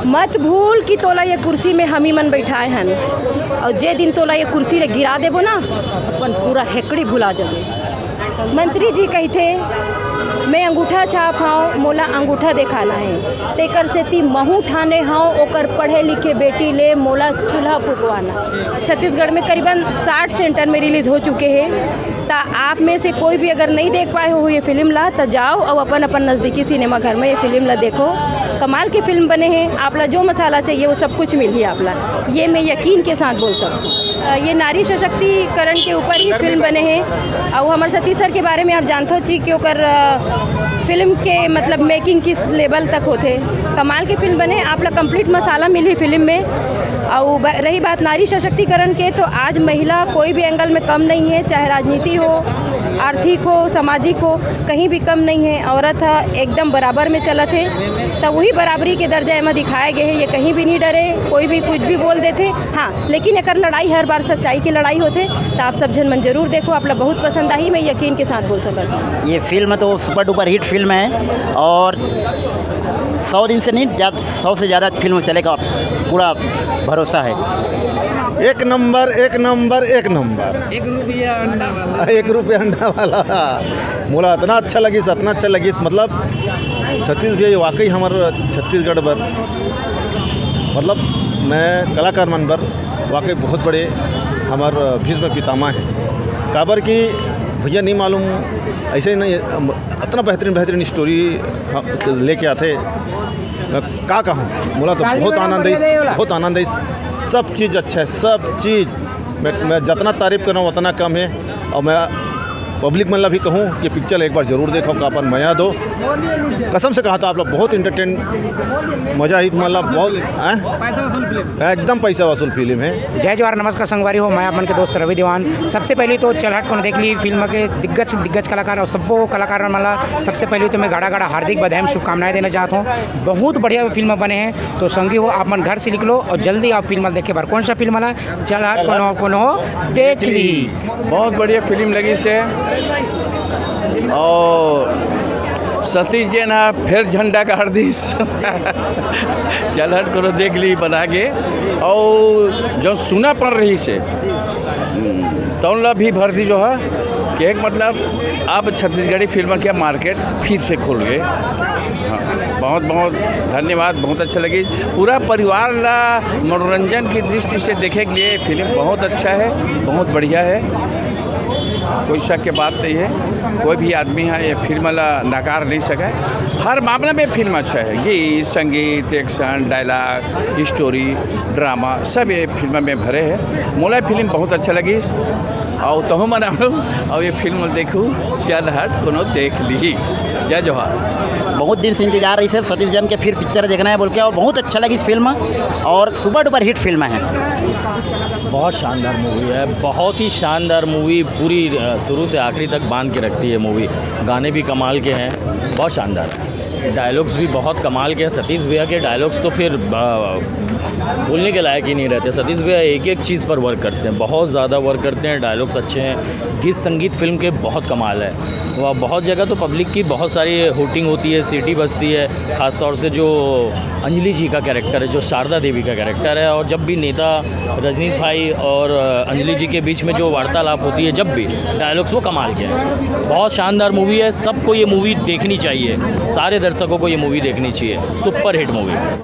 मत भूल कि तोला ये कुर्सी में हम ही मन बैठाए हन और जे दिन तोला ये कुर्सी ले गिरा देबो ना अपन पूरा हेकड़ी भुला जाबे। मंत्री जी कहते मैं अंगूठा छाप हूँ, मोला अंगूठा दिखाना है, तेकर से ती महू ठाने हूँ ओकर पढ़े लिखे बेटी ले मोला चूल्हा फुकवाना। छत्तीसगढ़ में करीबन 60 सेंटर में रिलीज़ हो चुके हैं। ता आप में से कोई भी अगर नहीं देख पाए हो ये फिल्म ला तो जाओ और अपन नज़दीकी सिनेमा घर में ये फिल्म ला देखो। कमाल की फिल्म बने हैं, आपला जो मसाला चाहिए वो सब कुछ मिल ही आपला, ये मैं यकीन के साथ बोल सकती हूँ। ये नारी सशक्तिकरण के ऊपर ही फिल्म बने हैं और हमारे सतीश सर के बारे में आप जानते हो ची कि ओकर फिल्म के मतलब मेकिंग किस लेवल तक होते। कमाल की फिल्म बने, आपला कंप्लीट मसाला मिली फिल्म में। और रही बात नारी सशक्तिकरण के, तो आज महिला कोई भी एंगल में कम नहीं है, चाहे राजनीति हो, आर्थिक हो, सामाजिक हो, कहीं भी कम नहीं है। औरत एकदम बराबर में चलत है, तो वही बराबरी के दर्जा में दिखाए गए हैं। ये कहीं भी नहीं डरे, कोई भी कुछ भी बोल देते। हाँ, लेकिन एक लड़ाई हर बार सच्चाई की लड़ाई होते। तो आप सब जन मन जरूर देखो, आप लोग बहुत पसंद आई, मैं यकीन के साथ बोल सकता हूँ। ये फिल्म तो सुपर डुपर हिट फिल्म है और 100 दिन से नहीं 100 से ज़्यादा फिल्म चलेगा, पूरा भरोसा है। एक नंबर एक नंबर एक नंबर। 1 रुपया अंडा वाला। 1 रुपया अंडा वाला मोला इतना अच्छा लगी मतलब सतीश भैया वाकई हमारे छत्तीसगढ़ पर मतलब मैं कलाकार मन पर वाकई बहुत बड़े हमार भीष्म पितामह हैं। काबर की भैया नहीं मालूम ऐसे ही नहीं, इतना बेहतरीन स्टोरी लेके आते। मैं का कहूँ, मोला तो बहुत आनंद है। सब चीज़ अच्छा है, सब चीज़ मैं जितना तारीफ़ कर रहा हूँ उतना कम है। और मैं पब्लिक मतलब भी कहूँ कि पिक्चर एक बार ज़रूर देखो, का अपन मजा दो। कसम से कहा था आप लोग बहुत इंटरटेन मज़ा ही मतलब बहुत पैसा वसूल फिल्म, एकदम पैसा वसूल फिल्म है। जय जवाहर नमस्कार संगवारी हो, मैं अपन के दोस्त रवि दीवान। सबसे पहले तो चल हट को देख ली फिल्म के दिग्गज कलाकार और सबो कलाकार मला सबसे पहले तो मैं गाड़ा हार्दिक बधाई शुभकामनाएं देना चाहता हूँ। बहुत बढ़िया फिल्म बने हैं, तो संगी हो आप मन घर से निकलो और जल्दी आप फिल्म देखे बार। कौन सा फिल्म वाला चल हट कोनो देख ली। बहुत बढ़िया फिल्म लगी से और सतीश जी ना फिर झंडा गाड़ दी चल हट करो देख ली बना के। और जो सुना पड़ रही से तौला भी भर दी जो है कि एक मतलब अब छत्तीसगढ़ी फिल्म के मार्केट फिर से खुल गए। हाँ, बहुत बहुत धन्यवाद, बहुत अच्छा लगी। पूरा परिवार ला मनोरंजन की दृष्टि से देखे के लिए फिल्म बहुत अच्छा है, बहुत बढ़िया है, कोई शक की बात नहीं है। कोई भी आदमी है ये फिल्म ला नकार नहीं सका। हर मामले में फिल्म अच्छा है, गीत संगीत एक्शन डायलॉग स्टोरी ड्रामा सब ये फिल्म में भरे हैं। मोला फिल्म बहुत अच्छा लगी और तहु मना और ये फिल्म देखूँ चल हट कोनो देख ली। जय जवाहर। बहुत दिन से इंतजार रही से सतीश जन के फिर पिक्चर देखना है बोल के, और बहुत अच्छा लगी इस फिल्म और सुपर डुपर हिट फिल्म है। बहुत शानदार मूवी है, बहुत ही शानदार मूवी, पूरी शुरू से आखिरी तक बांध के रखती है मूवी। गाने भी कमाल के हैं, बहुत शानदार। डायलॉग्स भी बहुत कमाल के हैं। सतीश भैया के डायलॉग्स तो फिर बोलने के लायक ही नहीं रहते। सतीश भैया एक चीज़ पर वर्क करते हैं, बहुत ज़्यादा वर्क करते हैं। डायलॉग्स अच्छे हैं, गीत संगीत फिल्म के बहुत कमाल है। वह बहुत जगह तो पब्लिक की बहुत सारी हुटिंग होती है, सीटी बजती है, ख़ासतौर से जो अंजलि जी का कैरेक्टर है, जो शारदा देवी का कैरेक्टर है। और जब भी नेता रजनीश भाई और अंजलि जी के बीच में जो वार्तालाप होती है, जब भी डायलॉग्स वो कमाल के हैं। बहुत शानदार मूवी है, सबको ये मूवी देखनी चाहिए, सारे दर्शकों को ये मूवी देखनी चाहिए। Super hit movie.